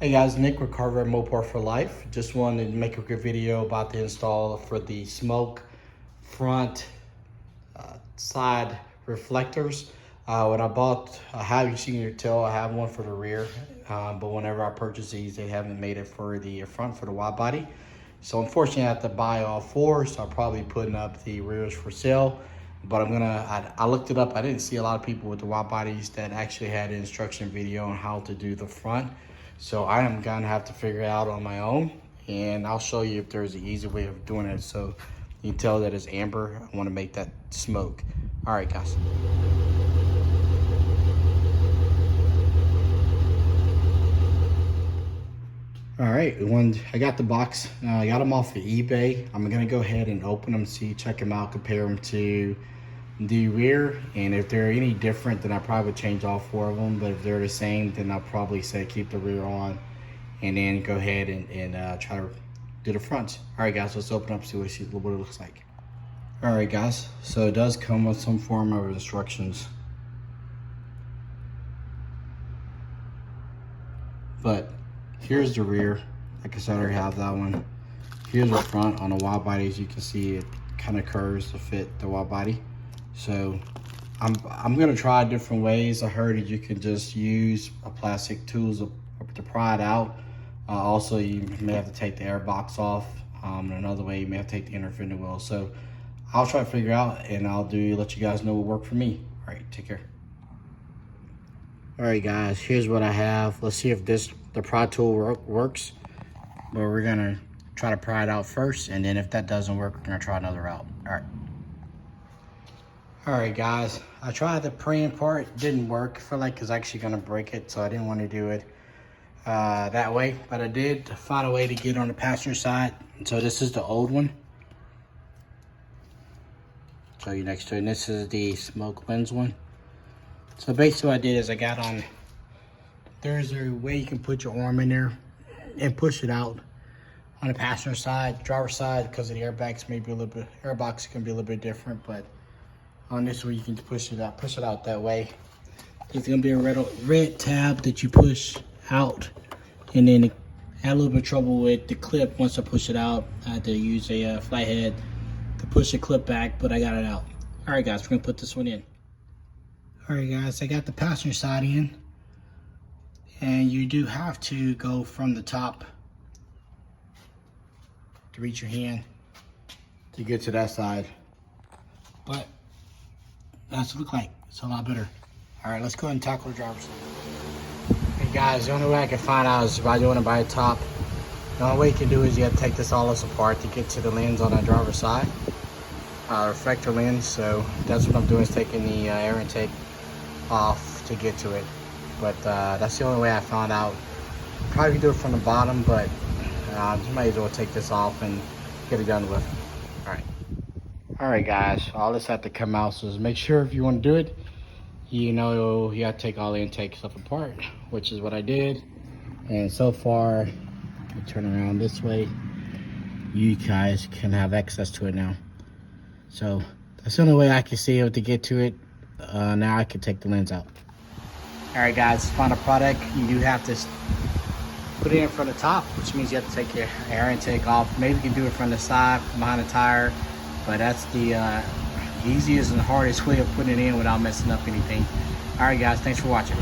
Hey guys, Nick with Carver Mopar for Life. Just wanted to make a quick video about the install for the smoke front side reflectors. When I bought, I have, you can tell I have one for the rear, but whenever I purchase these, they haven't made it for the front for the wide body. So unfortunately I have to buy all four, so I'm probably putting up the rears for sale. But I looked it up. I didn't see a lot of people with the wide bodies that actually had an instruction video on how to do the front. So I am gonna have to figure it out on my own, and I'll show you if there's an easy way of doing it. So you can tell that it's amber. I wanna make that smoke. All right, guys. All right, I got the box. I got them off of eBay. I'm gonna go ahead and open them, check them out, compare them to the rear, and if they're any different, then I probably would change all four of them. But if they're the same, then I'll probably say keep the rear on, and then go ahead and try to do the front. All right, guys, let's open up, see what it looks like. All right, guys, so it does come with some form of instructions, but here's the rear. Like I said, I already have that one. Here's the front. On the wide body, as you can see, it kind of curves to fit the wide body. So I'm gonna try different ways. I heard that you can just use a plastic tools to pry it out. Also, you may have to take the air box off. Another way, you may have to take the inner fender wheel. So I'll try to figure out, and let you guys know what worked for me. All right, take care. All right, guys, here's what I have. Let's see if the pry tool works. But we're gonna try to pry it out first, and then if that doesn't work, we're gonna try another route. All right, guys, I tried the praying part, didn't work. I feel like it's actually gonna break it, so I didn't want to do it that way. But I did find a way to get on the passenger side. So this is the old one. Show you next to it. And this is the smoke lens one. So basically what I did is I got on, there's a way you can put your arm in there and push it out on the passenger side, driver side, because of the airbags may be a little bit, airbox can be a little bit different, but on this one you can push it out that way. It's gonna be a red tab that you push out, and then I had a little bit of trouble with the clip. Once I push it out, I had to use a flat head to push the clip back, but I got it out. All right, guys, we're gonna put this one in. All right, guys, I got the passenger side in, and you do have to go from the top to reach your hand to get to that side, but that's what it looks like. It's a lot better. All right, let's go ahead and tackle the driver's side. Hey guys, the only way I can find out is by doing it by the top. The only way you can do is you have to take this all this apart to get to the lens on that driver's side, reflector lens. So that's what I'm doing, is taking the air intake off to get to it. But that's the only way I found out. Probably do it from the bottom, but you might as well take this off and get it done with. All right, guys, all this had to come out, so just make sure if you want to do it, you know you have to take all the intake stuff apart, which is what I did. And so far, let me turn around this way, you guys can have access to it now. So that's the only way I can see it to get to it. Now I can take the lens out. All right, guys, final product. You do have to put it in from the top, which means you have to take your air intake off. Maybe you can do it from the side, behind the tire, but that's the easiest and hardest way of putting it in without messing up anything. All right, guys, thanks for watching.